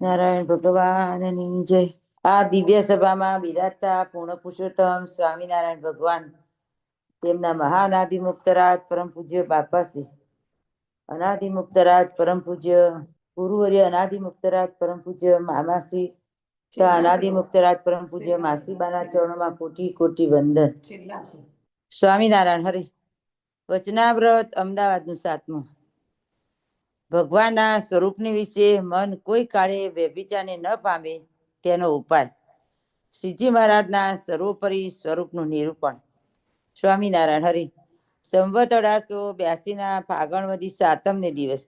નારાયણ ભગવાનની જય. આ દિવ્ય સભામાં બિરાજતા પૂર્ણ પુરુષોત્તમ સ્વામિનારાયણ ભગવાન, તેમના મહાઅનાદિ મુક્તરાજ પરમ પૂજ્ય બાપાશ્રી, અનાદિ મુક્તરાજ પરમ પૂજ્ય ગુરુવર્ય, અનાદિ મુક્તરાજ પરમ પૂજ્ય મામાશ્રી, અનાદિ મુક્તરાજ પરમ પૂજ્ય માસીબાના ચરણોમાં કોટી કોટી વંદન. સ્વામિનારાયણ હરિ. વચનાવ્રત અમદાવાદનું 7મું. ભગવાનના સ્વરૂપની વિશે મન કોઈ કાળે વ્યભિચારને ન પામે તેનો ઉપાય. શ્રીજી મહારાજના સર્વોપરી સ્વરૂપનું નિરૂપણ. સ્વામિનારાયણ હરિ. સંવત 1882 ફાગણ વદી 7મને દિવસ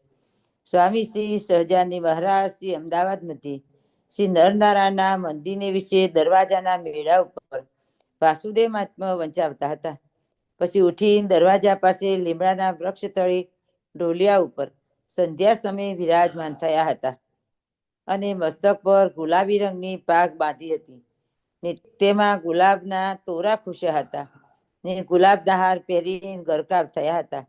સ્વામી શ્રી સહજાનંદ મહારાજ શ્રી અમદાવાદ મધ્યે શ્રી નરનારાયણના મંદિરને વિશે દરવાજાના મેળા ઉપર વાસુદેવ મહાત્મા વંચાવતા હતા. પછી ઉઠીને દરવાજા પાસે લીમડાના વૃક્ષ તળે ઢોલિયા ઉપર સંધ્યા સમયે વિરાજમાન થયા હતા અને મસ્તક પર ગુલાબી રંગની પાગ બાંધી હતી ને તેમાં ગુલાબના તોરા ખુશ્યા હતા ને ગુલાબના હાર પહેરીને ગરકાવ થયા હતા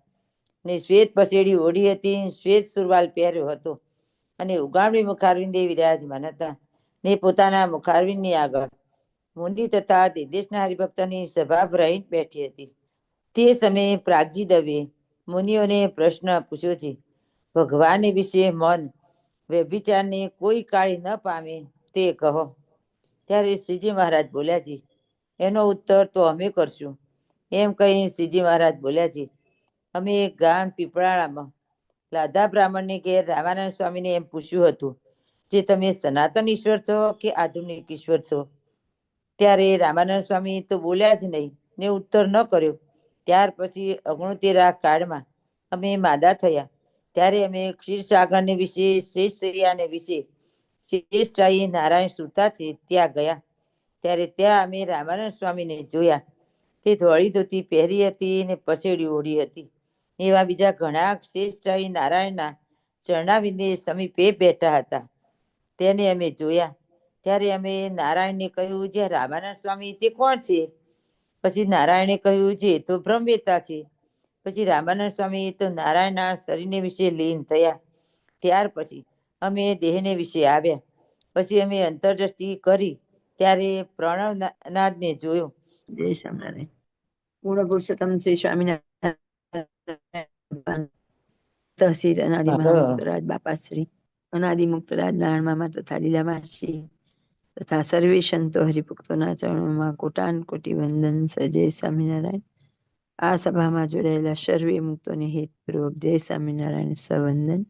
ને શ્વેત પસેડી ઓઢી હતી, શ્વેત સુરવાલ પહેર્યો હતો અને ઉગામડી મુખારવિંદે વિરાજમાન હતા ને પોતાના મુખારવિંદની આગળ મુનિ તથા દેશના હરિભક્તની સભા ભરાઈ બેઠી હતી. તે સમયે પ્રાગજી દવે મુનિઓને પ્રશ્ન પૂછ્યો છે, ભગવાન વિશે મન વ્યભિચારને કોઈ કાળી ન પામે તે કહો. ત્યારે શ્રીજી મહારાજ બોલ્યા છે, એનો ઉત્તર તો અમે કરશું. એમ કહી શ્રીજી મહારાજ બોલ્યા છે, અમે એક ગામ પીપળાણામાં લાધા બ્રાહ્મણને ઘેર રામાનંદ સ્વામીને એમ પૂછ્યું હતું, જે તમે સનાતન ઈશ્વર છો કે આધુનિક ઈશ્વર છો? ત્યારે રામાનંદ સ્વામી તો બોલ્યા જ નહીં ને ઉત્તર ન કર્યો. ત્યાર પછી 69 કાળમાં અમે માદા થયા ત્યારે અમે ક્ષીરસાગરને વિશે, શેષશૈયાને વિશે શ્રેષ્ઠાઈ નારાયણ સુતા છે ત્યાં ગયા. ત્યારે ત્યાં અમે રામાનંદ સ્વામીને જોયા. તે ધોળી ધોતી પહેરી હતી ને પસેડી ઓઢી હતી. એવા બીજા ઘણા શ્રેષ્ઠાઈ નારાયણના ચરણાવિંદે સમીપે બેઠા હતા. તેને અમે જોયા. ત્યારે અમે નારાયણને કહ્યું, જે રામાનંદ સ્વામી તે કોણ છે? પછી નારાયણે કહ્યું, જે તો બ્રહ્મવેતા છે. પછી રામાનંદ સ્વામી તો નારાયણના શરીરને વિશે લીન થયા. ત્યાર પછી અમે દેહને વિશે આવ્યા. પછી અમે અંતરદ્રષ્ટિ કરી ત્યારે પ્રણવનાથને જોયો. જય સ્વામિનારાયણ. પૂર્ણ પુરુષોત્તમ શ્રી સ્વામિનારાયણ તહસીલ અનાદિ મહામુક્તરાજ બાપાશ્રી, અનાદિ મુક્તરાજ નારાયણ તથા લીલામાશ્રી તથા સર્વે સંતો હરિભક્તોના ચરણોમાં કોટાન કોટી વંદન. જય સ્વામિનારાયણ. આ સભામાં જોડાયેલા સર્વે મુક્તોને હેતપૂર્વક જય સ્વામિનારાયણ સવંદન.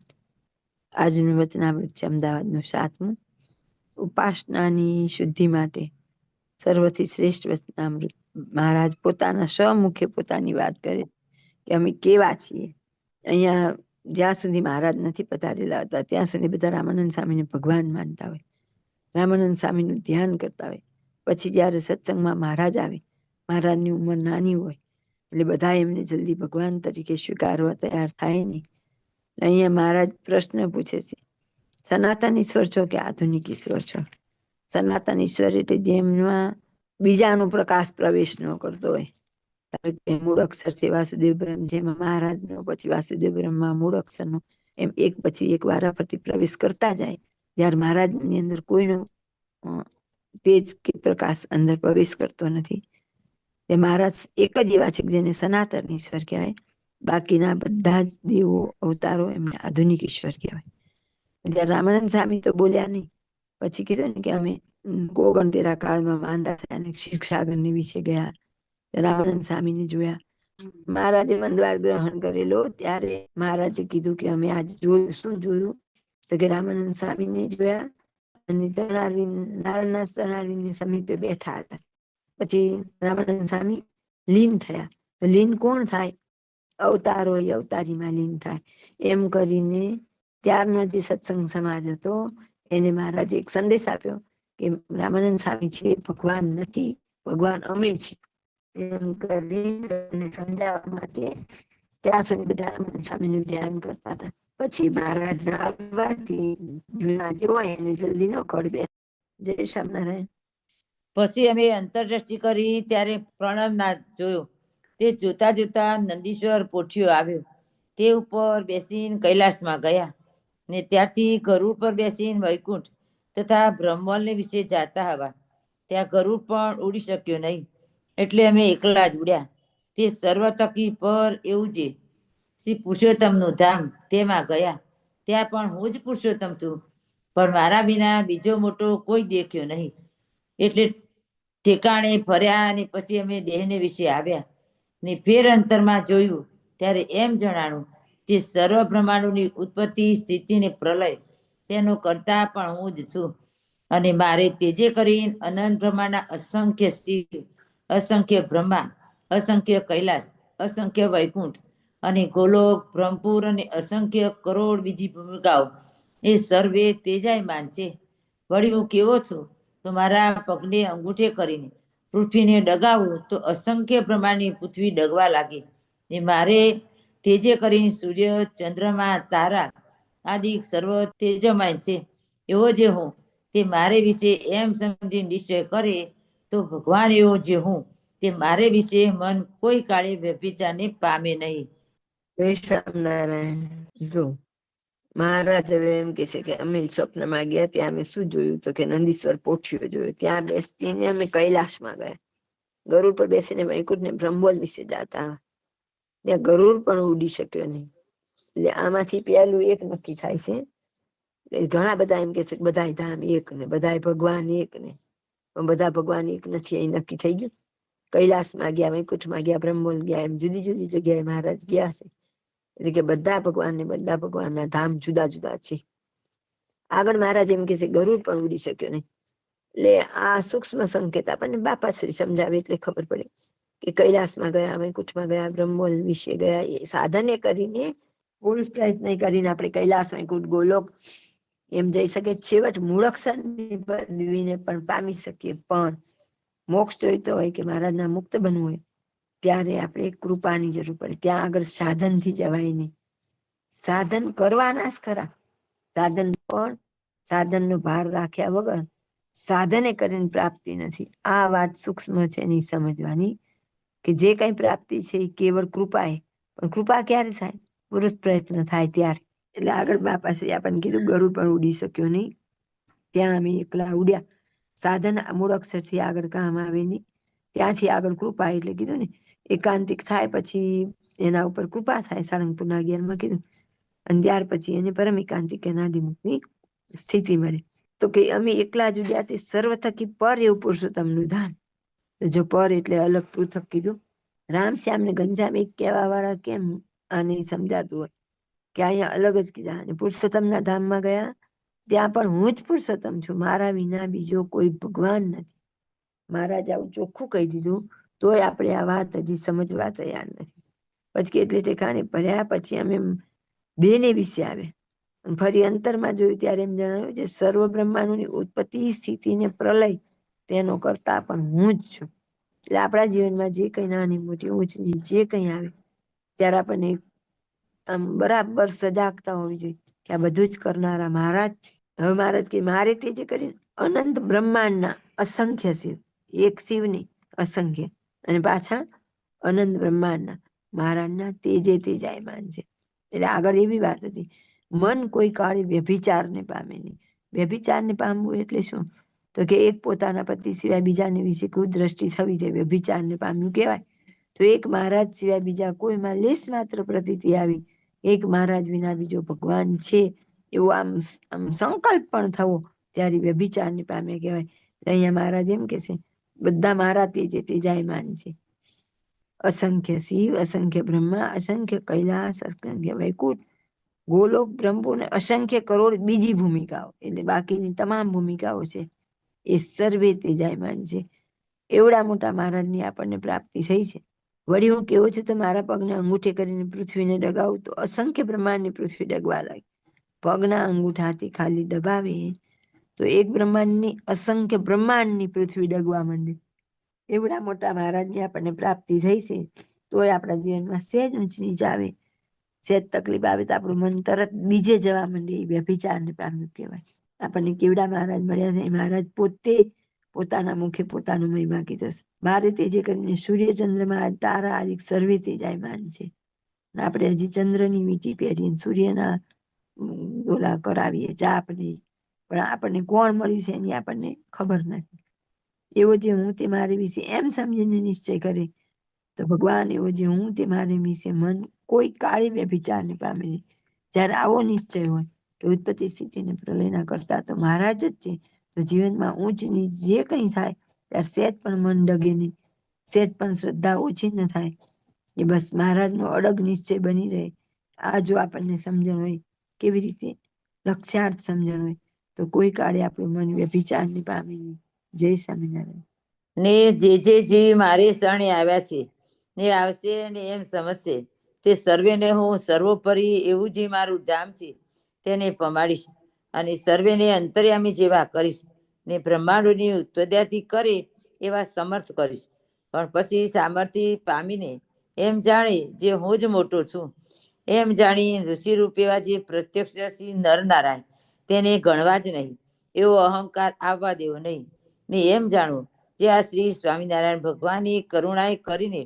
આજનું વચનામૃત છે અમદાવાદનું 7મું. ઉપાસનાની શુદ્ધિ માટે સર્વથી શ્રેષ્ઠ વચનામૃત. મહારાજ પોતાના સ્વમુખે પોતાની વાત કરે કે અમે કેવા છીએ. અહીંયા જ્યાં સુધી મહારાજ નથી પધારેલા હતા ત્યાં સુધી બધા રામાનંદ સ્વામીને ભગવાન માનતા હોય, રામાનંદ સ્વામીનું ધ્યાન કરતા હોય. પછી જ્યારે સત્સંગમાં મહારાજ આવે, મહારાજની ઉંમર નાની હોય એટલે બધા એમને જલ્દી ભગવાન તરીકે સ્વીકારવા તૈયાર થાય નહીં. અહીંયા મહારાજ પ્રશ્ન પૂછે છે, સનાતન ઈશ્વર છો કે આધુનિક ઈશ્વર છો? સનાતન ઈશ્વર એટલે જેમમાં બીજાનો પ્રકાશ પ્રવેશ ન કરતો હોય. મૂળ અક્ષર છે વાસુદેવ બ્રહ્મ, જેમાં મહારાજનો પછી વાસુદેવ બ્રહ્મમાં મૂળ અક્ષરનો એમ એક પછી એક વારાફરતી પ્રવેશ કરતા જાય. જ્યારે મહારાજની અંદર કોઈનો તેજ કે પ્રકાશ અંદર પ્રવેશ કરતો નથી. તે મહારાજ એક જ એવા છે જેને સનાતન ઈશ્વર કહેવાય. બાકીના બધા જ દેવો અવતારો એમને આધુનિક ઈશ્વર કહેવાય. જ્યારે રામાનંદ સ્વામી તો બોલ્યા નહીં. પછી કીધું ને કે અમે 69 કાળમાં માંદા થયા અને ક્ષીરસાગરની વિશે ગયા. રામાનંદ સ્વામીને જોયા. મહારાજે મંદવાર ગ્રહણ કરેલો ત્યારે મહારાજે કીધું કે અમે આજે જોયું. શું જોયું? તો કે રામાનંદ સ્વામીને જોયા અને નારાયણના ચરણારવિંદની સમીપે બેઠા હતા. પછી રામાનંદ સ્વામી લીન થયા. તો લીન કોણ થાય? અવતાર હોય અવતારીમાં લીન થાય. એમ કરીને ત્યારનો જે સત્સંગ સમાજ હતો એને મહારાજે એક સંદેશ આપ્યો કે રામાનંદ સ્વામી છે ભગવાન નથી, ભગવાન અમે છીએ. એમ કરીને સમજાવવા માટે ત્યાં સુધી બધા રામાનંદ સ્વામીનું ધ્યાન કરતા હતા. પછી મહારાજના આવવાથી જૂના જે હોય એને જલ્દી ન કરવે. જય સ્વામિનારાયણ. પછી અમે અંતરદ્રષ્ટિ કરી ત્યારે પ્રણવનાથ જોયો. તે જોતા જોતા નંદીશ્વર પોઠિયો આવ્યો. તે ઉપર બેસીને કૈલાસમાં ગયા. ને ત્યાંથી ગરુડ પર બેસીને વૈકુંઠ તથા બ્રહ્મોલને વિશે જાતા હવા. ત્યાં ગરુડ પણ ઉડી શક્યો નહીં, એટલે અમે એકલા જ ઉડ્યા. તે સર્વ તકી પર એવું છે. શ્રી પુરુષોત્તમનું ધામ તેમાં ગયા. ત્યાં પણ હું જ પુરુષોત્તમ છું, પણ મારા વિના બીજો મોટો કોઈ દેખ્યો નહીં. એટલે ઠેકાણે ફર્યા અને પછી અમે દેહને વિશે આવ્યા ને ફેર અંતરમાં જોયું ત્યારે એમ જણાણું જે સર્વ બ્રહ્માંડોની ઉત્પત્તિ સ્થિતિ ને પ્રલય તેનો કરતા પણ હું જ છું. અને મારે તેજે કરીને અનંત બ્રહ્માંડના અસંખ્ય શિવ, અસંખ્ય બ્રહ્મા, અસંખ્ય કૈલાસ, અસંખ્ય વૈકુંઠ અને ગોલોક, બ્રહ્મપુર અને અસંખ્ય કરોડ બીજી ભૂમિકાઓ એ સર્વે તેજાયમાન છે. વળી હું કેવો છું તો મારા પગને અંગૂઠે કરીને પૃથ્વીને ડગાવું તો અસંખ્ય પ્રમાણની પૃથ્વી ડગવા લાગે. ને મારે તેજે કરીને સૂર્ય, ચંદ્રમા, તારા આદિ સર્વ તેજમાન છે. એવો જે હું તે મારે વિશે એમ સમજી નિશ્ચય કરે તો ભગવાન એવો જે હું તે મારે વિશે મન કોઈ કાળે વ્યભિચારને પામે નહીં. જય સ્વામિનારાયણ. જો મહારાજ હવે એમ કે છે કે અમે સ્વપ્નમાં ગયા, ત્યાં અમે શું જોયું તો કે નંદીશ્વર પોઠિયો જોયો. ત્યાં બેસીને અમે કૈલાસમાં ગયા. ગરુડ પર બેસીને વૈકુંઠ ને બ્રહ્મોલ વિશે જાતા. ત્યાં ગરુડ પણ ઉડી શક્યો નહીં. એટલે આમાંથી પેલું એક નક્કી થાય છે. ઘણા બધા એમ કે છે બધા ધામ એક ને બધા ભગવાન એક ને, પણ બધા ભગવાન એક નથી. અહીં નક્કી થઈ ગયું. કૈલાસમાં ગયા, વૈકુંઠમાં ગયા, બ્રહ્મોલ ગયા, એમ જુદી જુદી જગ્યાએ મહારાજ ગયા છે. એટલે કે બધા ભગવાન ને બધા ભગવાનના ધામ જુદા જુદા છે. આગળ મહારાજ એમ કે છે ગરુડ પણ ઉડી શક્યો નહીં. એટલે આ સૂક્ષ્મ સંકેત આપણને બાપાશ્રી સમજાવે એટલે ખબર પડે કે કૈલાસમાં ગયા, વૈકુંઠમાં ગયા, બ્રહ્મોલ વિશે ગયા. એ સાધને કરીને પુરુષ પ્રયત્ન કરીને આપણે કૈલાસ, વૈકુંઠ, ગોલોક એમ જઈ શકે. છેવટ મૂળક્ષરની પદવીને પણ પામી શકીએ. પણ મોક્ષ જોઈતો હોય કે મહારાજના મુક્ત બનવું હોય ત્યારે આપણે કૃપાની જરૂર પડે. ત્યાં આગળ સાધનથી જવાય નહીં. સાધન કરવાના જ ખરા, સાધન પણ સાધનનો ભાર રાખ્યા વગર સાધને કરીને પ્રાપ્તિ નથી. આ વાત સૂક્ષ્મ છે એની સમજવાની કે જે કઈ પ્રાપ્તિ છે એ કેવળ કૃપાએ. પણ કૃપા ક્યારે થાય? પુરુષ પ્રયત્ન થાય ત્યારે. એટલે આગળ બાપાશ્રી આપણને કીધું ગરુડ પણ ઉડી શક્યો નહીં. ત્યાં અમે એકલા ઉડ્યા. સાધન મૂળ અક્ષરથી આગળ કામ આવે નહીં. ત્યાંથી આગળ કૃપા એટલે કીધું ને એકાંતિક થાય પછી એના ઉપર કૃપા થાય. સાળંગપુરના 11માં કીધું. અને ત્યાર પછી એને પરમ એકાંતિક અનાદિમુક્તની સ્થિતિ મળે. તો કે અમે એકલા જ ઉડ્યા તે સર્વ થકી પર એવું પુરુષોત્તમનું ધામ. તો જો પર એટલે અલગ પૃથક કીધું. રામ શ્યામ ને ગંજામ એક કહેવા વાળા કેમ આને સમજાતું હોય કે અહીંયા અલગ જ કીધા. અને પુરુષોત્તમના ધામમાં ગયા ત્યાં પણ હું જ પુરુષોત્તમ છું, મારા વિના બીજો કોઈ ભગવાન નથી. મહારાજ આવું ચોખ્ખું કહી દીધું તોય આપણે આ વાત હજી સમજવા તૈયાર નથી. પછી એટલે ઠેકાણે ભર્યા પછી અમે દેહને વિશે આવ્યા. ફરી અંતરમાં જોયું ત્યારે એમ જણાવ્યું જે સર્વ બ્રહ્માંડોની ઉત્પત્તિ, સ્થિતિ ને પ્રલય તેનો કરતા પણ હું જ છું. એટલે આપણા જીવનમાં જે કઈ નાની મોટી ઊંચ નીચ જે કઈ આવે ત્યારે આપણને આમ બરાબર સજાગતા હોવી જોઈએ કે આ બધું જ કરનારા મહારાજ છે. હવે મહારાજ કે મારે તે જે કર્યું અનંત બ્રહ્માંડના અસંખ્ય શિવ, એક શિવ નહીં અસંખ્ય, અને પાછા અનંત બ્રહ્માંડના મહારાજના તેજે તેજાયમાન છે. એટલે આગળ એવી વાત હતી મન કોઈ કાળે વ્યભિચારને પામે નહીં. વ્યભિચારને પામવું એટલે શું? તો કે એક પોતાના પતિ સિવાય બીજાને વિશે કુદ્રષ્ટિ થવી તે વ્યભિચારને પામ્યું કહેવાય. તો એક મહારાજ સિવાય બીજા કોઈમાં લેશ માત્ર પ્રતીતિ આવી એક મહારાજ વિના બીજો ભગવાન છે એવો આમ સંકલ્પ પણ થવો ત્યારે વ્યભિચારને પામે કહેવાય. અહીંયા મહારાજ એમ કે છે બધા મારા તેજે તેજાયમાન છે. અસંખ્ય શિવ, અસંખ્ય બ્રહ્મા, અસંખ્ય કૈલાસ, અસંખ્ય વૈકુંઠ, ગોલોક, બ્રહ્મપુર ને અસંખ્ય કરોડ બીજી ભૂમિકાઓ એટલે બાકીની તમામ ભૂમિકાઓ છે એ સર્વે તેજાયમાન છે. એવડા મોટા મહારાજની આપણને પ્રાપ્તિ થઈ છે. વળી હું કેવો છું તો મારા પગને અંગૂઠે કરીને પૃથ્વીને ડગાવું તો અસંખ્ય બ્રહ્માંડની પૃથ્વી ડગવા લાગી. પગના અંગૂઠાથી ખાલી દબાવે તો એક બ્રહ્માંડની અસંખ્ય બ્રહ્માંડની પૃથ્વી ડગવા માંડે. એવડા મોટા મહારાજની આપણને પ્રાપ્તિ થઈ છે. તોય આપણા જીવનમાં સહેજ ઊંચ નીચ આવે, સહેજ તકલીફ આવે તો આપણું મન તરત બીજે જવા માંડે એ વ્યભિચારને પામ્યું કહેવાય. આપણને કેવડા મહારાજ મળ્યા છે. મહારાજ પોતે પોતાના મુખે પોતાનો મહિમા કીધો છે. મારે તેજે કરીને સૂર્ય, ચંદ્રમાં, તારા આદિ સર્વે તેજાયમાન છે. આપણે હજી ચંદ્રની વીંટી પહેરીને સૂર્યના ઓલા કરાવીએ જાપને, પણ આપણને કોણ મળ્યું છે એની આપણને ખબર નથી. એવો જે હું તે મારી વિશે એમ સમજીને નિશ્ચય કરે તો ભગવાન એવો જે હું તે મારી વિશે મન કોઈ કાળી વ્યભિચારને પામે નહીં. જ્યારે આવો નિશ્ચય હોય કે ઉત્પત્તિ સ્થિતિને પ્રલયના કરતા તો મહારાજ જ છે, તો જીવનમાં ઊંચ નીચ જે કંઈ થાય ત્યારે સહેજ પણ મન ડગે નહીં, સહેજ પણ શ્રદ્ધા ઓછી ન થાય, એ બસ મહારાજનો અડગ નિશ્ચય બની રહે. આ જો આપણને સમજણ હોય, કેવી રીતે લક્ષ્યાર્થ સમજણ હોય, તો કોઈ કાળે આપણું મન વ્યભિચારને પામે નહીં. જય સ્વામિનારાયણ. ને જે જીવ મારી શરણે આવ્યા છે ને આવશે ને એમ સમજશે, તે સર્વેને હું સર્વોપરી એવું જે મારું ધામ છે તેને પમાડીશ, અને સર્વેને અંતર્યામી જેવા કરીશ, ને બ્રહ્માંડોની ઉત્પત્તિ કરે એવા સમર્થ કરીશ. પણ પછી સામર્થ્ય પામીને એમ જાણે જે હું જ મોટો છું, એમ જાણી ઋષિ રૂપ એવા જે પ્રત્યક્ષ નરનારાયણ તેને ગણવા જ નહીં, એવો અહંકાર આવવા દેવો નહીં. ને એમ જાણવું જે આ શ્રી સ્વામિનારાયણ ભગવાનની કરુણાએ કરીને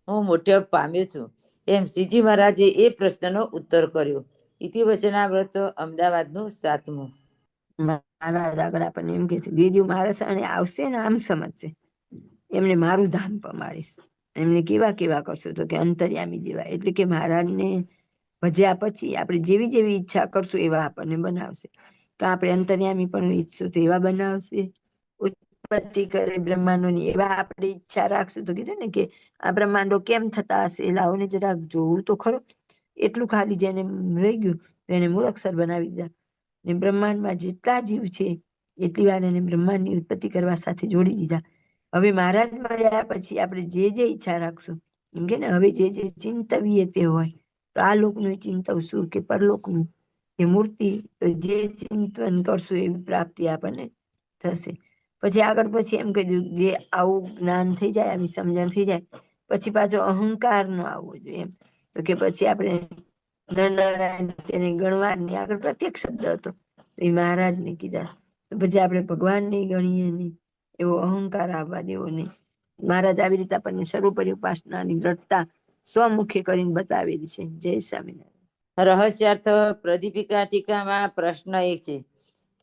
હું મોટો પામ્યો છું. એમ શ્રીજી મહારાજે એ પ્રશ્નનો ઉત્તર કર્યો. ઇતિ વચનાવ્રત અમદાવાદનું 7મું. મહારાજ આગળ આપણને એમ કે છે, બીજું મારા શરણે આવશે ને આમ સમજશે, એમને મારું ધામ પમાડીશ. એમને કેવા કેવા કરશો તો કે અંતર્યામી જેવા, એટલે કે મહારાજને ભજ્યા પછી આપણે જેવી જેવી ઈચ્છા કરશું એવા આપણને બનાવશે. તો આપણે અંતર્યામી પણ ઈચ્છશું તો એવા બનાવશે, ઉત્પત્તિ કરે બ્રહ્માંડોની એવા આપણે ઈચ્છા રાખશું તો કીધું ને કે આ બ્રહ્માંડો કેમ થતા હશે, લાવોને જરાક જોવું તો ખરો. એટલું ખાલી જેને રહી ગયું એને મૂળક્ષર બનાવી દીધા. ને બ્રહ્માંડમાં જેટલા જીવ છે એટલી વાર એને બ્રહ્માંડની ઉત્પત્તિ કરવા સાથે જોડી દીધા. હવે મહારાજ મળ્યા પછી આપણે જે જે ઈચ્છા રાખશું, એમ કે ને હવે જે જે ચિંતવીએ તે હોય, તો આ લોકનું ચિંતવશું કે પરલોકનું કે મૂર્તિ, તો જે ચિંતન કરશું એવી પ્રાપ્તિ આપણને થશે. પછી આગળ પછી એમ કહી દઉં, જે આવું જ્ઞાન થઈ જાય, આવી સમજણ થઈ જાય, પછી પાછો અહંકાર નો આવવો જોઈએ. એમ તો કે પછી આપણે નરનારાયણ તેને ગણવાની આગળ પ્રત્યક્ષ શબ્દ હતો, એ મહારાજને કીધા. તો પછી આપણે ભગવાનને ગણીએ નહીં, એવો અહંકાર આવવા દેવો નહીં. મહારાજ આવી રીતે આપણને સર્વોપરી ઉપાસનાની દ્રઢતા સ્વમુખે કરીને બતાવેલી છે. જય સ્વામિનારાયણ. રહસ્યાર્થ પ્રદીપિકા ટીકામાં પ્રશ્ન 1 છે.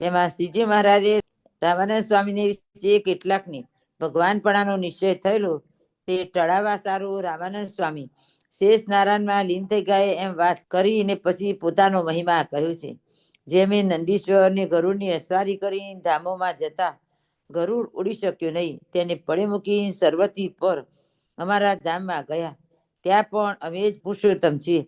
તેમાં શ્રીજી મહારાજે રામાનંદ સ્વામીને વિશે કેટલાકને ભગવાનપણાનો નિશ્ચય થયેલો તે ટળાવવા સારું રામાનંદ સ્વામી શેષ નારાયણમાં લીન થઈ ગયા એમ વાત કરીને પછી પોતાનો મહિમા કહ્યું છે. જેમ નંદીશ્વર ને ગરુડની અસવારી કરી ધામોમાં જતા ગરુડ ઉડી શક્યું નહીં, તેને પડે મૂકી સર્વથી પર અમારા ધામમાં ગયા. ત્યાં પણ અમે જ પુરુષોત્તમ છીએ,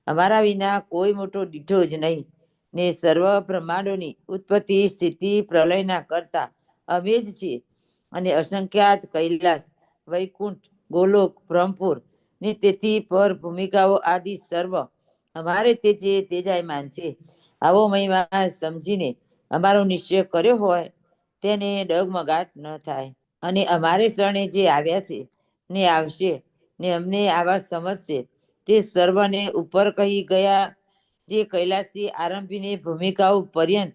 અમારા વિના કોઈ મોટો દીઠો જ નહીં, ને સર્વ બ્રહ્માંડોની ઉત્પત્તિ સ્થિતિ પ્રલયના કરતા અમે જ છીએ. અને અસંખ્યાત કૈલાસ, વૈકુંઠ, ગોલોક, બ્રહ્મપુર ને તેથી પર ભૂમિકાઓ આદિ સર્વ અમારે તે જે તેજાયમાન છે. આવો મહિમા સમજીને અમારો નિશ્ચય કર્યો હોય તેને ડગમગાટ ન થાય. અને અમારે શરણે જે આવ્યા છે ને આવશે ને અમને આવા સમજશે, તે સર્વને ઉપર કહી ગયા જે કૈલાસથી આરંભીને ભૂમિકાઓ પર્યંત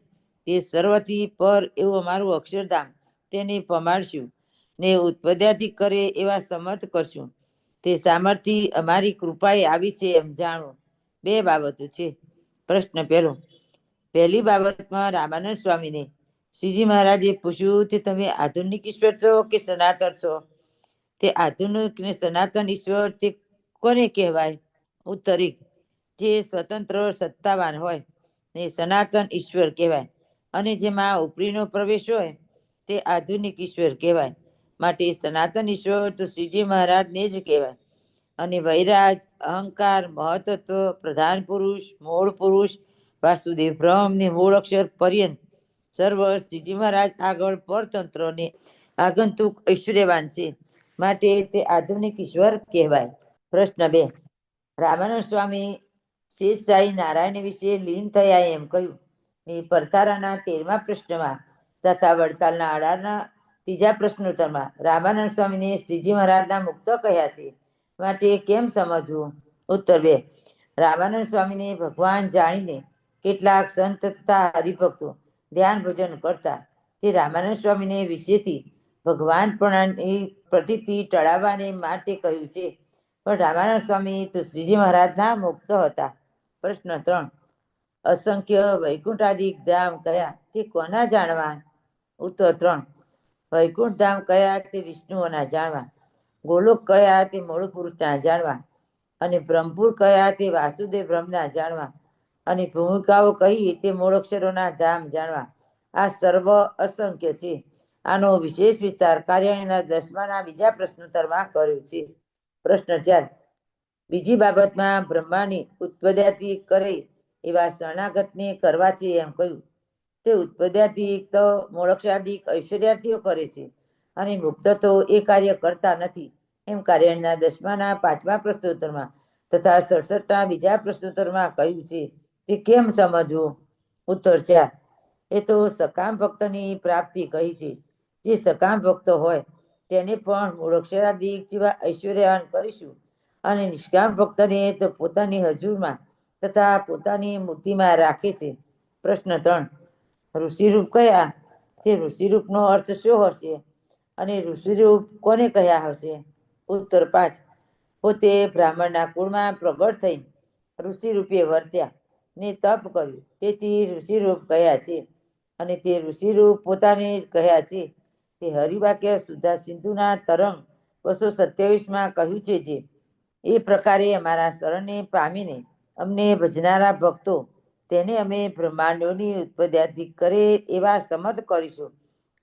તે સર્વથી પર એવું અમારું અક્ષરધામ તેને પમાડશું, ને ઉત્પત્તિ કરે એવા સમર્થ કરશું. તે સામર્થ્ય અમારી કૃપાએ આવી છે એમ જાણો. 2 બાબતો છે. પ્રશ્ન 1. પહેલી બાબતમાં રામાનંદ સ્વામીને શ્રીજી મહારાજે પૂછ્યું કે તમે આધુનિક ઈશ્વર છો કે સનાતન છો? તે આધુનિક ને સનાતન ઈશ્વર તે કોને કહેવાય? ઉત્તરિક, જે સ્વતંત્ર સત્તાવાન હોય ને સનાતન ઈશ્વર કહેવાય, અને જેમાં ઉપરીનો પ્રવેશ હોય તે આધુનિક ઈશ્વર કહેવાય. માટે સનાતન ઈશ્વર તો શ્રીજી મહારાજને જ કહેવાય. અને વૈરાજ, અહંકાર, મહતત્વ, પ્રધાન પુરુષ, મૂળ પુરુષ, વાસુદેવ બ્રહ્મ ને મૂળ અક્ષર પર્યંત સર્વ શ્રીજી મહારાજ આગળ પરતંત્ર ને આગંતુક ઐશ્વર્યવાન છે, માટે તે આધુનિક ઈશ્વર કહેવાય. પ્રશ્ન 2. રામાનંદ સ્વામી શેષ સાઈ નારાયણ વિશે લીન થયા એમ કહ્યું. ને પરતારાના 13મા પ્રશ્નમાં તથા વડતાલના 18ના 3જા પ્રશ્નોત્તરમાં રામાનંદ સ્વામીને શ્રીજી મહારાજના મુક્ત કહ્યા છે, માટે કેમ સમજવું? ઉત્તર 2. રામાનંદ સ્વામીને ભગવાન જાણીને કેટલાક સંત તથા હરિભક્તો ધ્યાન ભજન કરતા તે રામાનંદ સ્વામીને વિશેથી ભગવાનપણાની પ્રતીતિ ટળાવવાને માટે કહ્યું છે, પણ રામાનંદ સ્વામી તો શ્રીજી મહારાજના મુક્ત હતા. પ્રશ્ન 3. અસંખ્ય વૈકુંઠાદિક ધામ કયા તે કોના જાણવા? ઉત્તર 3. વૈકુંઠ ધામ કયા તે વિષ્ણુઓના જાણવા, ગોલોક કયા તે મૂળ પુરુષના જાણવા, અને બ્રહ્મપુર કયા તે વાસુદેવ બ્રહ્મના જાણવા, અને ભૂમિકાઓ કહી તે મૂળાક્ષરોના ધામ જાણવા. આ સર્વ અસંખ્ય છે. આનો વિશેષ વિસ્તાર કાર્યાયણના 10માના બીજા પ્રશ્નોત્તરમાં કર્યો છે. પ્રશ્ન 4. બીજી બાબતમાં બ્રહ્માની ઉત્પત્ત્યાદિ કરે એવા શરણાગતને કરવા છે એમ કહ્યું. તે ઉત્પત્ત્યાદિક તો મોક્ષાદિક ઐશ્વર્યાદિઓ કરે છે, અને મુક્ત તો એ કાર્ય કરતા નથી એમ કાર્યાયણના 10માના 5મા પ્રશ્નોત્તરમાં તથા 67ના બીજા પ્રશ્નોત્તરમાં કહ્યું છે. તે કેમ સમજવું? ઉત્તર 4. એ તો સકામ ભક્તની પ્રાપ્તિ કહી છે. જે સકામ ભક્ત હોય તેને પણ મોક્ષાદિક જેવા ઐશ્વર્યવાન કરીશું, અને નિષ્કામ ભક્તને તો પોતાની હજુરમાં તથા પોતાની મૂર્તિમાં રાખે છે. પ્રશ્ન 3. ઋષિરૂપ કયા તે ઋષિરૂપનો અર્થ શું હશે, અને ઋષિરૂપ કોને કયા હશે? ઉત્તર 5. પોતે બ્રાહ્મણના કુળમાં પ્રગટ થઈ ઋષિરૂપે વર્ત્યા ને તપ કર્યું, તેથી ઋષિરૂપ કયા છે. અને તે ઋષિરૂપ પોતાને જ કયા છે. તે હરિવાક્ય સુધા સિંધુના તરંગ 227માં કહ્યું છે. જે એ પ્રકારે અમારા શરણને પામીને અમને ભજનારા ભક્તો તેને અમે બ્રહ્માંડોની ઉત્પત્ત્યાદિ કરે એવા સમર્થ કરીશું,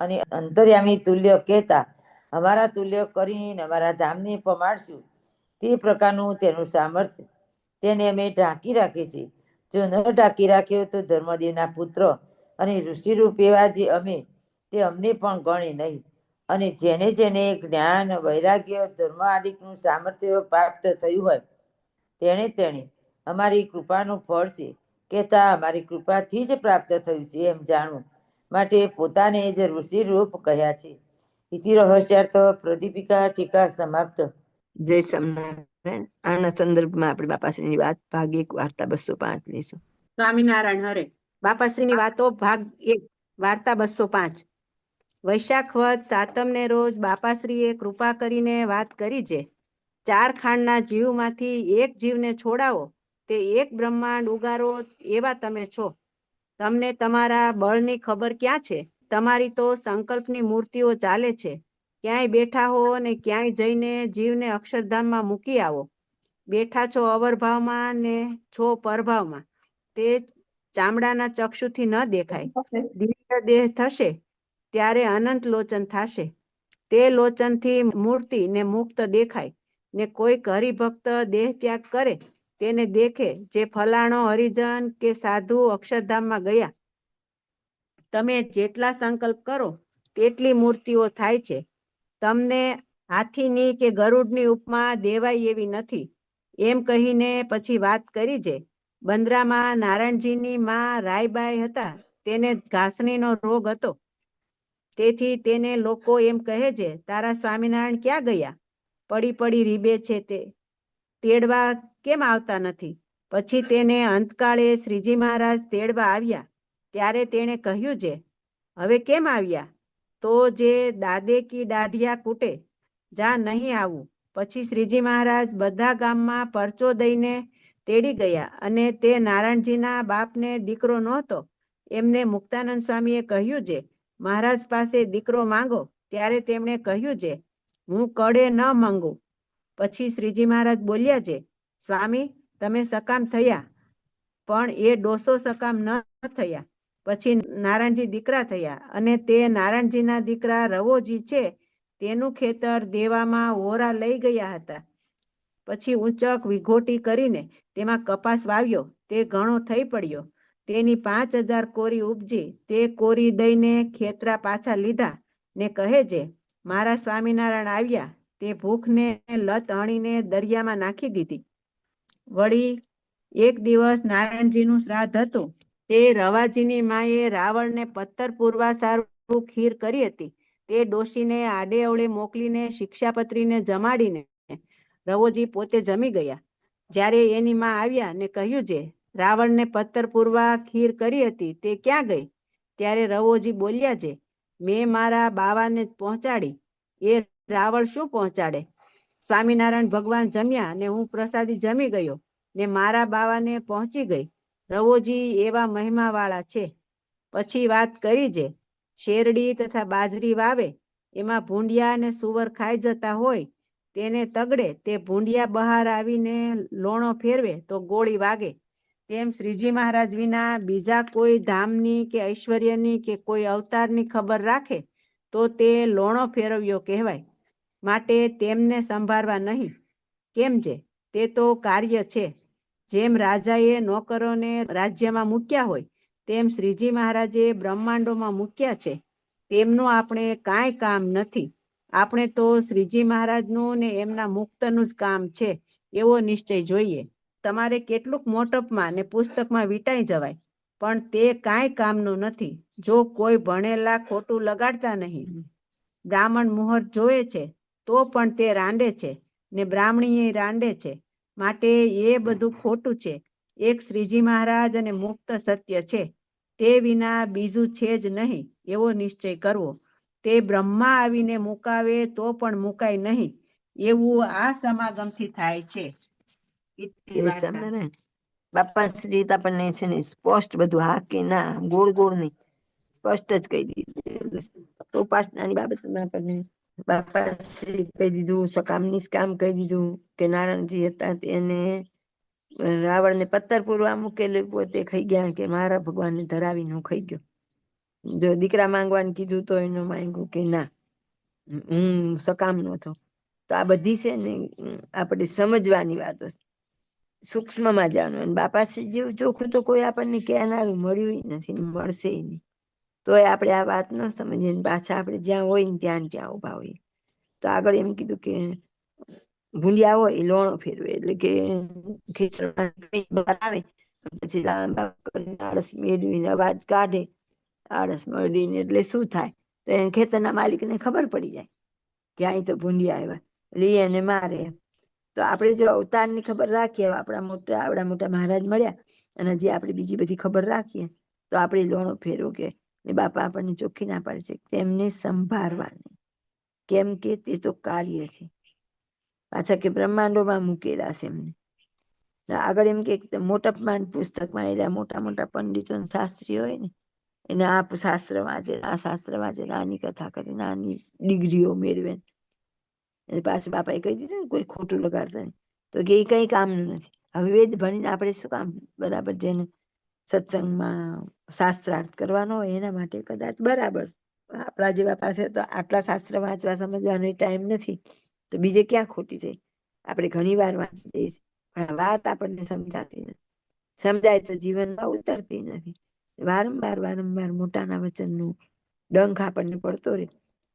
અને અંતર્યામી તુલ્ય કહેતા અમારા તુલ્ય કરીને અમારા ધામને પમાડશું. તે પ્રકારનું તેનું સામર્થ્ય તેને અમે ઢાંકી રાખીએ છીએ. જો ન ઢાંકી રાખ્યો તો ધર્મદેવના પુત્ર અને ઋષિરૂપ એવા જે અમે તે અમને પણ ગણે નહીં. અને જેને જેને જ્ઞાન વૈરાગ્ય ધર્મ આદિકનું સામર્થ્ય પ્રાપ્ત થયું હોય તેણે અમારી કૃપાનું ફળ છે કહેતા અમારી કૃપાથી જ પ્રાપ્ત થયું છે એમ જાણવું માટે પોતાને જ ઋષિરૂપ કહ્યા છે. ઇતિ રહસ્યાર્થ પ્રદીપિકા ટીકા સમાપ્ત. જય સ્વામિનારાયણ. આના સંદર્ભમાં આપણે બાપાશ્રીની વાત ભાગ 1 વાર્તા 205 લઈશું. સ્વામિનારાયણ હરે. બાપાશ્રીની વાતો ભાગ 1 વાર્તા 205. વૈશાખ વદ સાતમને રોજ બાપાશ્રીએ કૃપા કરીને વાત કરી છે. 4 ખાંડના જીવમાંથી એક જીવને છોડાવો તે એક બ્રહ્માંડ ઉગારો એવા તમે છો. તમને તમારા બળની ખબર ક્યાં છે? તમારી તો સંકલ્પની મૂર્તિઓ ચાલે છે. ક્યાંય બેઠા હો ને ક્યાંય જઈને જીવને અક્ષરધામમાં મૂકી આવો. બેઠા છો અવરભાવમાં ને છો પરભાવમાં. તે ચામડાના ચક્ષુથી ન દેખાય. દિવ્ય દેહ થશે ત્યારે અનંત લોચન થશે. તે લોચનથી મૂર્તિ ને મુક્ત દેખાય. ને કોઈક હરિભક્ત દેહ ત્યાગ કરે તેને દેખે જે ફલાણો હરિજન કે સાધુ અક્ષરધામમાં ગયા. તમે જેટલા સંકલ્પ કરો તેટલી મૂર્તિઓ થાય છે. તમને હાથીની કે ગરુડની ઉપમા દેવાય એવી નથી. એમ કહીને પછી વાત કરી છે. બંદરામાં નારાયણજીની માં રાયબાઈ હતા. તેને ઘાસણીનો રોગ હતો. તેથી તેને લોકો એમ કહે છે, તારા સ્વામિનારાયણ ક્યાં ગયા? પડી પડી રીબે છે. તે તેડવા કેમ આવતા નથી? પછી તેને અંતકાળે શ્રીજી મહારાજ તેડવા આવ્યા. ત્યારે તેણે કહ્યું છે, હવે કેમ આવ્યા? તો જે દાદે કી દાઢિયા કૂટે જા નહીં આવું. પછી શ્રીજી મહારાજ બધા ગામમાં પરચો દઈને તેડી ગયા. અને તે નારાયણજીના બાપને દીકરો નહોતો. એમને મુક્તાનંદ સ્વામીએ કહ્યું છે, મહારાજ પાસે દીકરો માંગો. ત્યારે તેમણે કહ્યું છે, હું કડે ન માંગુ. પછી શ્રીજી મહારાજ બોલ્યા છે, સ્વામી તમે સકામ થયા, પણ એ ડોસો સકામ ન થયા. પછી નારાયણજી દીકરા થયા. અને તે નારાયણજીના દીકરા રવોજી છે તેનું ખેતર દેવામાં ઓરા લઈ ગયા હતા. પછી ઊંચક વિઘોટી કરીને તેમાં કપાસ વાવ્યો. તે ઘણો થઈ પડ્યો. તેની 5000 કોરી ઉપજી. તે કોરી દઈને ખેતરા પાછા લીધા ને કહે છે, મારા સ્વામિનારાયણ આવ્યા. તે ભૂખને લત હણીને દરિયામાં નાખી દીધી. વળી એક દિવસ નારાયણજીનું શ્રાદ્ધ હતું. તે રવાજીની માએ રાવણને પથ્થર પૂરવા સારું ખીર કરી હતી. તે ડોશીને આડે અવળે મોકલીને શિક્ષાપત્રીને જમાડીને રવોજી પોતે જમી ગયા. જ્યારે એની માં આવ્યા ને કહ્યું છે, રાવણને પથ્થર પૂરવા ખીર કરી હતી તે ક્યાં ગઈ? ત્યારે રવોજી બોલ્યા છે, મેં મારા બાવાને પહોંચાડી. એ રાવણ શું પહોંચાડે? સ્વામિનારાયણ ભગવાન જમ્યા ને હું પ્રસાદી જમી ગયો ને મારા બાવાને પહોંચી ગઈ. રવોજી એવા મહિમાવાળા છે. પછી વાત કરી જે શેરડી તથા બાજરી વાવે, એમાં ભૂંડિયા અને સુવર ખાઈ જતા હોય તેને તગડે, તે ભૂંડિયા બહાર આવીને લોણો ફેરવે તો ગોળી વાગે. તેમ શ્રીજી મહારાજ વિના બીજા કોઈ ધામની કે ઐશ્વર્યની કે કોઈ અવતારની ખબર રાખે તો તે લોણો ફેરવ્યો કહેવાય. માટે તેમને સંભાળવા નહીં. કેમ છે તે તો કાર્ય છે. જેમ રાજાએ નોકરોને રાજ્યમાં મૂક્યા હોય તેમ શ્રીજી મહારાજે બ્રહ્માંડોમાં મૂક્યા છે. તેમનું આપણે કાંઈ કામ નથી. આપણે તો શ્રીજી મહારાજનું ને એમના મુક્તનું જ કામ છે એવો નિશ્ચય જોઈએ. તમારે કેટલુંક મોટપમાં ને પુસ્તકમાં વીંટાઈ જવાય, પણ તે કાંઈ કામનું નથી જો કોઈ ભણેલા ખોટું લગાડતા નહીં. બ્રાહ્મણ મુહૂર્ત જોવે છે તો પણ તે રાંડે છે ને બ્રાહ્મણીએ રાંડે છે. માટે એ બધું ખોટું છે. એક શ્રીજી મહારાજ અને મુક્ત સત્ય છે, તે વિના બીજું છે જ નહીં એવો નિશ્ચય કરવો. તે બ્રહ્મા આવીને મુકાવે તો પણ મુકાય નહીં એવું આ સમાગમથી થાય છે. બાપા શ્રી આપણને છે ને સ્પષ્ટ બધું, હા કે ના, ગોળ ગોળ નહીં, સ્પષ્ટ જ કહી દીધું. ઉપાસનાની બાબતમાં આપણને બાપા શ્રી કહી દીધું, સકામની કામ કહી દીધું કે નારાયણજી હતા તેને રાવણને પથ્થર પૂરવા મૂકેલું પોતે ખાઈ ગયા કે મારા ભગવાનને ધરાવીને હું ખાઈ ગયો. જો દીકરા માંગવાનું કીધું તો એનું માંગ્યું કે ના, હું સકામ નો થયો. તો આ બધી છે ને આપણે સમજવાની વાતો, સૂક્ષ્મમાં જાણવાનું. બાપાશ્રી જેવું ચોખ્ખું તો કોઈ આપણને કહેનારું મળ્યું નથી, મળશે નહીં. તો આપણે આ વાત ન સમજીએ, પાછા આપણે જ્યાં હોય ને ત્યાં ઉભા હોઈએ. તો આગળ એમ કીધું કે ભૂંડિયા હોય એ લોણો ફેરવે, એટલે કે ખેતરમાં આવે પછી આળસ મેળવીને અવાજ કાઢે. આળસ મળીને એટલે શું થાય, તો એને ખેતરના માલિકને ખબર પડી જાય કે અહીં તો ભૂંડિયા આવ્યા, એટલે એને મારે. તો આપણે જો અવતારની ખબર રાખીએ, આવડા મોટા મહારાજ મળ્યા અને જે આપણે બીજી બધી ખબર રાખીએ તો આપણે લોણો ફેરવો કે બાપા આપણને ચોખ્ખી ના પાડે છે તેમને સંભાળવાની. કેમ કે તે તો કાર્ય છે. પાછા કે બ્રહ્માંડોમાં મૂકેલા છે એમને. આગળ એમ કે મોટપમાં પુસ્તકમાં એલા મોટા મોટા પંડિતો શાસ્ત્રી હોય ને એને આ શાસ્ત્ર વાંચે, આ શાસ્ત્ર વાંચે, આની કથા કરે, આની ડિગ્રીઓ મેળવે. પાછું બાપાએ કહી દીધું ને કોઈ ખોટું લગાડતા નહીં, તો કે એ કઈ કામનું નથી. હવે વેદ ભણીને આપણે શું કામ બરાબર, જેને સત્સંગમાં શાસ્ત્રાર્થ કરવાનો હોય એના માટે કદાચ બરાબર. આપણા જેવા પાસે તો આટલા શાસ્ત્ર વાંચવા સમજવાનો ટાઈમ નથી, તો બીજે ક્યાં ખોટી થઈ. આપણે ઘણી વાર વાંચી જઈએ છીએ પણ વાત આપણને સમજાતી નથી. સમજાય તો જીવનમાં ઉતરતી નથી. વારંવાર મોટાના વચનનું ડંખ આપણને પડતો રહે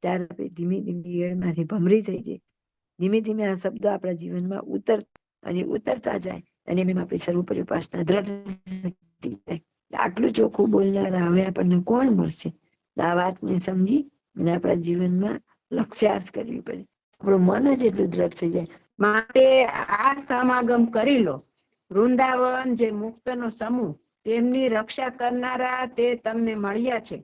ત્યારે આપણે ધીમે ધીમે એળમાંથી ભમરી થઈ જાય. ધીમે ધીમે આ શબ્દો આપણા જીવનમાં ઉતરતા જાય અને એમાં આપણી સર્વોપરી ઉપાસના દ્રઢ. આટલું ચોખ્ખું બોલનારા હવે આપણને કોણ મળશે? આ વાતને સમજી અને આપણા જીવનમાં લક્ષ્યાર્થ કરવી પડે. આપણું મન જ એટલું દ્રઢ થઈ જાય. માટે આ સમાગમ કરી લો. વૃંદાવન જે મુક્તનો સમૂહ, તેમની રક્ષા કરનારા તે તમને મળ્યા છે.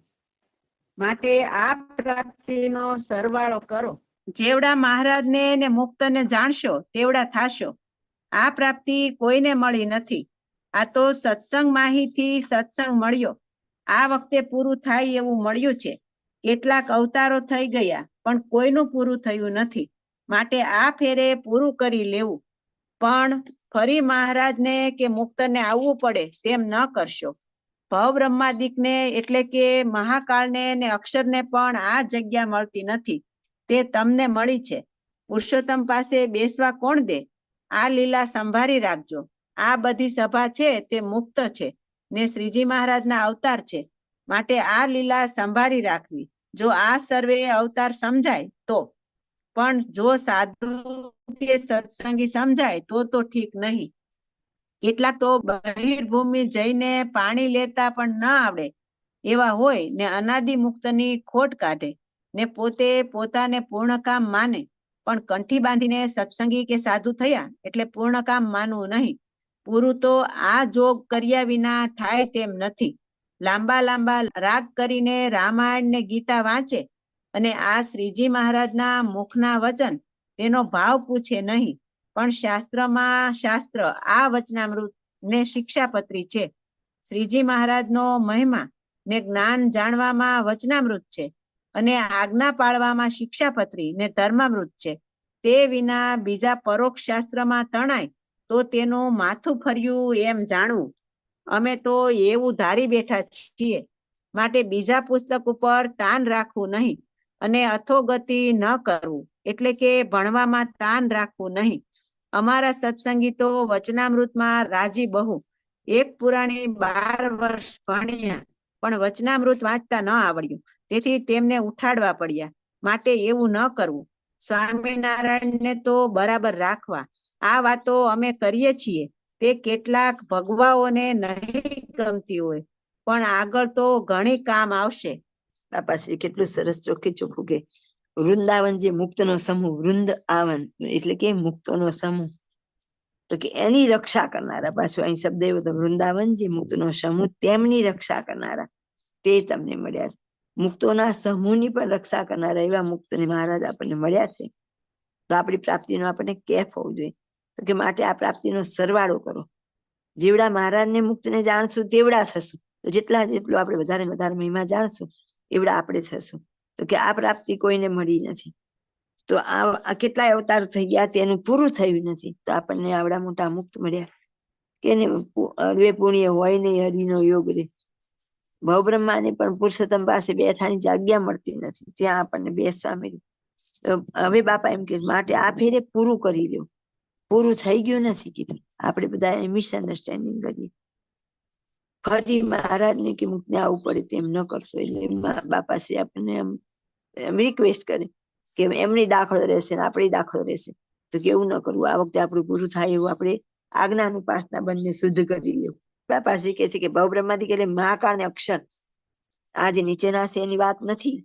માટે આ પ્રાપ્તિનો સરવાળો કરો. જેવડા મહારાજને ને મુક્તને જાણશો તેવડા થાશો. આ પ્રાપ્તિ કોઈને મળી નથી. આ તો સત્સંગ માહીથી સત્સંગ મળ્યો. આ વખતે પૂરું થાય એવું મળ્યું છે. કેટલાક અવતારો થઈ ગયા પણ કોઈનું પૂરું થયું નથી. માટે આ ફેરે પૂરું કરી લેવું. પણ ફરી મહારાજને કે મુક્તને આવવું પડે તેમ ન કરશો. ભવ બ્રહ્માદિકને એટલે કે મહાકાળને ને અક્ષરને પણ આ જગ્યા મળતી નથી, તે તમને મળી છે. પુરુષોત્તમ પાસે બેસવા કોણ દે? આ લીલા સંભાળી રાખજો. આ બધી સભા છે તે મુક્ત છે ને શ્રીજી મહારાજના અવતાર છે. માટે આ લીલા સંભાળી રાખવી. જો આ સર્વે અવતાર સમજાય તો, પણ જો સાધુ કે સત્સંગી સમજાય તો ઠીક નહીં. કેટલાક તો બહિર્ભૂમિ જઈને પાણી લેતા પણ ન આવડે એવા હોય ને અનાદિ મુક્તની ખોટ કાઢે ને પોતે પોતાને પૂર્ણ કામ માને. પણ કંઠી બાંધીને સત્સંગી કે સાધુ થયા એટલે પૂર્ણ કામ માનવું નહીં. પૂરું તો આ જોગ કર્યા વિના થાય તેમ નથી. લાંબા રાગ કરીને રામાયણ ને ગીતા વાંચે અને આ શ્રીજી મહારાજના મુખના વચન તેનો ભાવ પૂછે નહીં, પણ શાસ્ત્રમાં શાસ્ત્ર આ વચનામૃત ને શિક્ષાપત્રી છે શ્રીજી મહારાજનો મહિમા ને જ્ઞાન જાણવામાં વચનામૃત છે અને આજ્ઞા પાળવામાં શિક્ષાપત્રી ને ધર્મામૃત છે. તે વિના બીજા પરોક્ષ શાસ્ત્રમાં તણાય તો તેનું માથું ફર્યું એમ જાણવું. અમે તો એવું ધારી બેઠા છીએ, માટે બીજા પુસ્તક ઉપર તાન રાખવું નહીં અને અથોગતિ ન કરવું, એટલે કે ભણવામાં તાન રાખવું નહીં. અમારા સત્સંગી તો વચનામૃતમાં રાજી બહુ. એક પુરાણી 12 વર્ષ ભણ્યા પણ વચનામૃત વાંચતા ન આવડ્યું, તેથી તેમને ઉઠાડવા પડ્યા. માટે એવું ન કરવું. સ્વામિનારાયણને તો બરાબર રાખવા. આ વાતો અમે કરીએ છીએ તે કેટલાક ભગવાઓને નહીં ગમતી હોય, પણ આગળ તો ઘણી કામ આવશે. બાપાશ્રી કેટલું સરસ ચોખ્ખે ચોખ્ખું કે વૃંદાવન જે મુક્તનો સમૂહ, વૃંદ આવન એટલે કે મુક્તોનો સમૂહ, તો કે એની રક્ષા કરનારા. પાછું અહીં શબ્દ એવો તો વૃંદાવન જે મુક્તનો સમૂહ તેમની રક્ષા કરનારા તે તમને મળ્યા છે. મુક્તોના સમૂહની પણ રક્ષા કરનારા એવા મુક્તને મહારાજ આપણને મળ્યા છે. તો આપણી પ્રાપ્તિનો આપણને કેફ હોવું જોઈએ. તો કે માટે આ પ્રાપ્તિનો સરવાળો કરો. જેવડા મહારાજને મુક્તને જાણશું તેવડા થશું. તો જેટલું આપણે વધારે વધારે મહિમા જાણશું એવડા આપણે થશું. તો કે આ પ્રાપ્તિ કોઈને મળી નથી. તો આ કેટલાય અવતાર થઈ ગયા તેનું પૂરું થયું નથી. તો આપણને આવડા મોટા મુક્ત મળ્યા કે હળવે પુણ્ય હોય નહીં હરિનો યોગ રે. ભવ બ્રહ્માને પણ પુરુષોત્તમ પાસે બેઠાની જગ્યા મળતી નથી, ત્યાં આપણને બેસવા મળ્યું. તો હવે બાપા એમ કે માટે આ ફેરે પૂરું કરી લ્યો. પૂરું થઈ ગયું નથી કીધું. આપણે બધા મિસઅન્ડરસ્ટેન્ડિંગ કરીએ. ફરી મહારાજને કે મુક્તને આવવું પડે તેમ ન કરશો. એટલે બાપાશ્રી આપણને એમ રિક્વેસ્ટ કરે કે એમની દાખલો રહેશે ને આપણી દાખલો રહેશે. તો કેવું ન કરવું. આ વખતે આપણું પૂરું થાય એવું આપણે આજ્ઞાનું ઉપાસના બંને શુદ્ધ કરી લેવું. બાપાશ્રી કહે છે કે ભવ બ્રહ્માથી એટલે મહાકાળ ને અક્ષર આ જે નીચેના છે એની વાત નથી.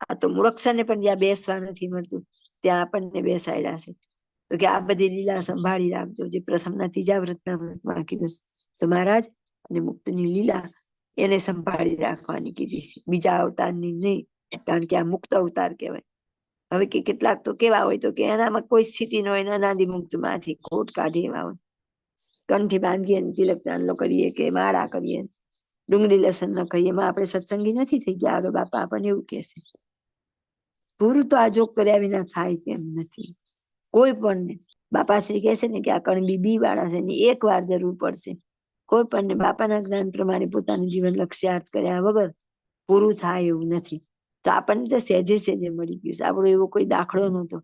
આ તો મૂળક્ષર ને પણ જ્યાં બેસવા નથી મળતું ત્યાં આપણને બેસાડ્યા છે. તો કે આ બધી લીલા સંભાળી રાખજો. જે પ્રથમના ત્રીજા વ્રતમાં કીધું તો મહારાજ અને મુક્તની લીલા એને સંભાળી રાખવાની કીધી છે, બીજા અવતારની નહીં. કારણ કે આ મુક્ત અવતાર કહેવાય. હવે કે કેટલાક તો કેવા હોય તો કે એનામાં કોઈ સ્થિતિ ન હોય, અનાદિ મુક્ત માંથી ખોટ કાઢે એવા હોય. કંઠી બાંધીએ તિલક ચાંદલો કરીએ કે માળા કરીએ, ડુંગળી લસણ ન ખાઈએ, એમાં આપણે સત્સંગી નથી થઈ ગયા. હવે બાપા આપણને એવું કહેશે પૂરું તો આ જોગ કર્યા વિના થાય તેમ નથી કોઈ પણ ને. બાપાશ્રી કહેશે ને કે આ કણબી બી વાળા છે ને એક વાર જરૂર પડશે. કોઈ પણ ને બાપાના જ્ઞાન પ્રમાણે પોતાનું જીવન લક્ષ્યાર્થ કર્યા વગર પૂરું થાય એવું નથી. તો આપણને તો સહેજે સહેજે મળી ગયું છે. આપણો એવો કોઈ દાખલો નહોતો,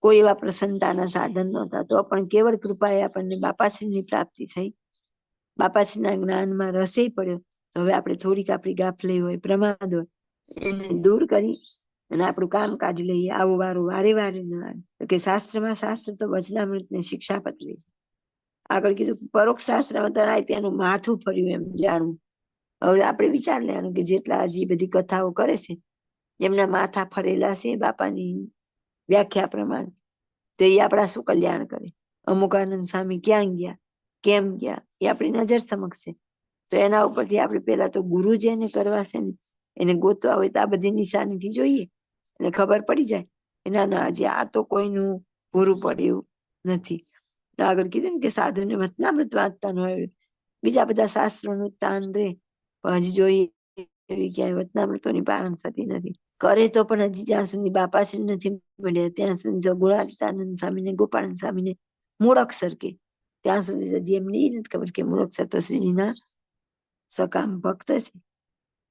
કોઈ એવા પ્રસન્નતાના સાધન નહોતા, તો પણ કેવળ કૃપાએ આપણને બાપાશ્રીની પ્રાપ્તિ થઈ. બાપાશ્રીના જ્ઞાનમાં રસે પડ્યો. તો હવે આપણે થોડીક આપણી ગાફલી હોય, પ્રમાદ હોય, એને દૂર કરી અને આપણું કામ કાઢી લઈએ. આવો વારો વારે વારે ન આવે. તો કે શાસ્ત્રમાં શાસ્ત્ર તો વચનામૃત ને શિક્ષાપત્રી છે. આગળ કીધું પરોક્ષ શાસ્ત્રમાં તણાય તેનું માથું ફર્યું એમ જાણવું. હવે આપણે વિચાર લેવાનું કે જેટલા હજી બધી કથાઓ કરે છે એમના માથા ફરેલા છે બાપાની વ્યાખ્યા પ્રમાણે, તો એ આપણા શું કલ્યાણ કરે. અમુકાનંદ સ્વામી ક્યાં ગયા, કેમ ગયા, એ આપણી નજર સમક્ષ છે. તો એના ઉપરથી આપણે પેલા તો ગુરુ જેને કરવા છે ને એને ગોતવા હોય તો આ બધી નિશાનીથી જોઈએ એટલે ખબર પડી જાય કે ના ના હજી આ તો કોઈનું પૂરું પડ્યું નથી. આગળ કીધું ને કે સાધુને વચનામૃત વાંચતા ન હોય, બીજા બધા શાસ્ત્રોનું તાન રે, પણ હજી જોઈએ એવી ક્યાંય વચનામૃતોની પાલન થતી નથી. કરે તો પણ હજી જ્યાં સુધી બાપાશ્રી નથી મળ્યા ત્યાં સુધી તો ગુણાતીતાનંદ સ્વામીને ગોપાળાનંદ સ્વામીને મૂળાક્ષર કે ત્યાં સુધી હજી એમને એ નથી ખબર કે મૂળાક્ષર તો શ્રીજીના સકામ ભક્ત છે.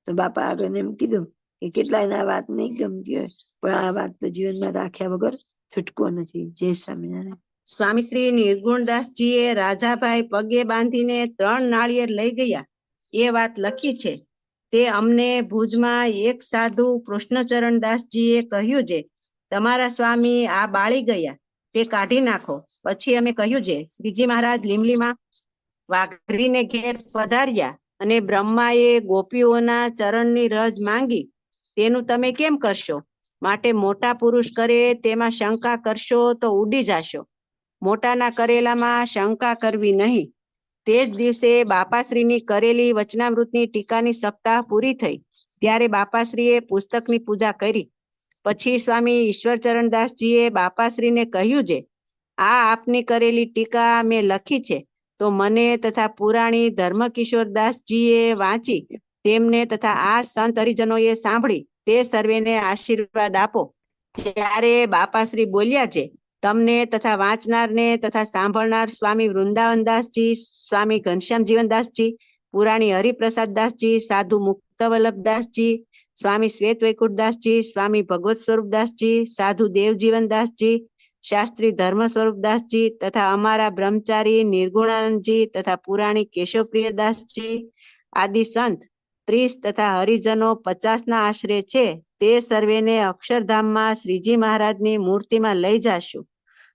તો બાપા આગળ એમ કીધું કે કેટલાયને આ વાત નહીં ગમતી હોય પણ આ વાત તો જીવનમાં રાખ્યા વગર છૂટકો નથી. જય સ્વામિનારાયણ. સ્વામી શ્રી નિર્ગુણદાસજીએ રાજાભાઈ પગે બાંધીને 3 નાળિયેર લઈ ગયા એ વાત લખી છે. તે અમને ભુજમાં એક સાધુ કૃષ્ણચરણદાસજીએ કહ્યું છે, તમારા સ્વામી આ બાળી ગયા, તે કાઢી નાખો. પછી અમે કહ્યું છે, શ્રીજી મહારાજ લીમલીમાં વાઘરીને ઘેર પધાર્યા અને બ્રહ્માએ ગોપીઓના ચરણની રજ માંગી, તેનું તમે કેમ કરશો? માટે મોટા પુરુષ કરે તેમાં શંકા કરશો તો ઉડી જાશો. મોટાના કરેલામાં શંકા કરવી નહીં. તે જ દિવસે બાપાશ્રીની કરેલી વચનામૃતની ટીકાની સપ્તાહ પૂરી થઈ ત્યારે બાપાશ્રીએ પુસ્તકની પૂજા કરી. પછી સ્વામી ઈશ્વરચરણદાસજીએ બાપાશ્રીને કહ્યું છે, આ આપની કરેલી ટીકા મેં લખી છે, તો મને તથા પુરાણી ધર્મકિશોરદાસજીએ વાંચી તેમને તથા આ સંત હરિજનોએ સાંભળી તે સર્વેને આશીર્વાદ આપો. ત્યારે બાપાશ્રી બોલ્યા છે, તમને તથા વાંચનારને તથા સાંભળનાર સ્વામી વૃંદાવનદાસજી, સ્વામી ઘનશ્યામ જીવનદાસજી, પુરાણી હરિપ્રસાદદાસજી, સાધુ મુક્તવલ્લભદાસજી, સ્વામી શ્વેત વૈકુંઠદાસજી, સ્વામી ભગવત સ્વરૂપદાસજી, સાધુ દેવજીવનદાસજી, શાસ્ત્રી ધર્મ સ્વરૂપદાસજી તથા અમારા બ્રહ્મચારી નિર્ગુણાનંદજી તથા પુરાણી કેશવપ્રિયદાસજી આદિ સંત 30 તથા હરિજનો 50 ના આશરે છે તે સર્વેને અક્ષરધામમાં શ્રીજી મહારાજની મૂર્તિમાં લઈ જાશું.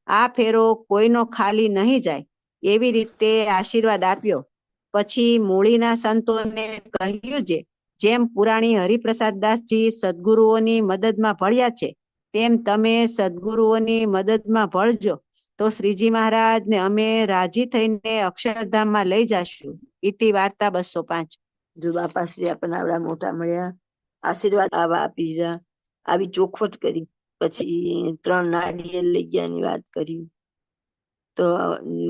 આ ફેરો કોઈનો ખાલી નહીં જાય એવી રીતે આશીર્વાદ આપ્યો. પછી મૂળીના સંતોને કહ્યું છે, જેમ પુરાણી હરિપ્રસાદદાસજી સદગુરુઓની મદદમાં ભળ્યા છે તેમ તમે સદગુરુઓની મદદમાં ભળજો તો શ્રીજી મહારાજ ને અમે રાજી થઈને અક્ષરધામમાં લઈ જાશું. ઇતિ વાર્તા 205. જો બાપાશ્રી આપણને આવડા મોટા મળ્યા, આશીર્વાદ આવા આપી દીધા, આવી ચોખવટ કરી, પછી 3 નાળિયેર લઈ ગયાની વાત કરી, તો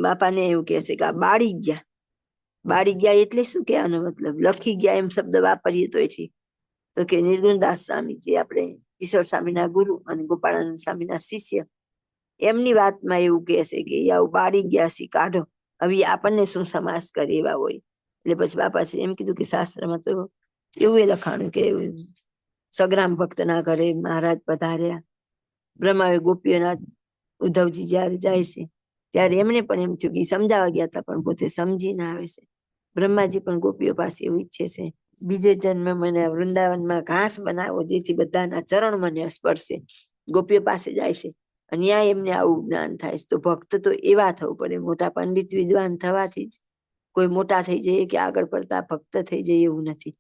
બાપાને એવું કહેશે કે આ બાળી ગયા. બાળી ગયા એટલે શું કહેવાનો મતલબ? લખી ગયા એમ શબ્દ વાપરીએ તો ઠીક. તો કે નિર્ગુણદાસ સ્વામી, જે આપણે ઈશ્વર સ્વામીના ગુરુ અને ગોપાળાનંદ સ્વામીના શિષ્ય, એમની વાતમાં એવું કહેશે કે આવું બાળી ગયા સી કાઢો. હવે આપણને શું સમાસ કરે એવા હોય. એટલે પછી બાપાશ્રી એમ કીધું કે શાસ્ત્રમાં તો એવું લખાણું કે સગ્રામ ભક્તના ઘરે મહારાજ પધાર્યા. બ્રહ્માવે ગોપીઓના ઉદ્ધવજી જયારે જાય છે ત્યારે એમને પણ એમ થયું કે સમજાવવા ગયા હતા પણ પોતે સમજી ના આવે છે. બ્રહ્માજી પણ ગોપીઓ પાસે એવું ઈચ્છે છે, બીજે જન્મ મને વૃંદાવનમાં ઘાસ બનાવો જેથી બધાના ચરણ મને સ્પર્શે. ગોપીઓ પાસે જાય છે અને ત્યાં એમને આવું જ્ઞાન થાય છે. તો ભક્ત તો એવા થવું પડે. મોટા પંડિત વિદ્વાન થવાથી જ કોઈ મોટા થઈ જાય કે આગળ પડતા ભક્ત થઈ જાય એવું નથી.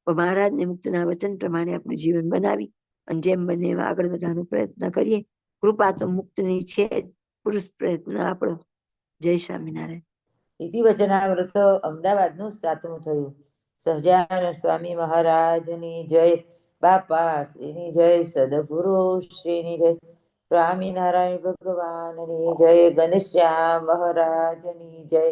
પણ મહારાજને મુક્તના વચન પ્રમાણે આપણું જીવન બનાવી અને જેમ બને એમ આગળ વધવાનો પ્રયત્ન કરીએ. કૃપા તો મુક્તની છે, પુરુષ પ્રયત્ન આપણો. જય સ્વામિનારાયણ. ઇતિ વચનામૃત અમદાવાદનું 7મું થયું. સહજાનંદ સ્વામી મહારાજની જય, બાપા શ્રીની જય, સદગુરુ શ્રીની જય, સ્વામિનારાયણ ભગવાનની જય, ઘનશ્યામ મહારાજની જય.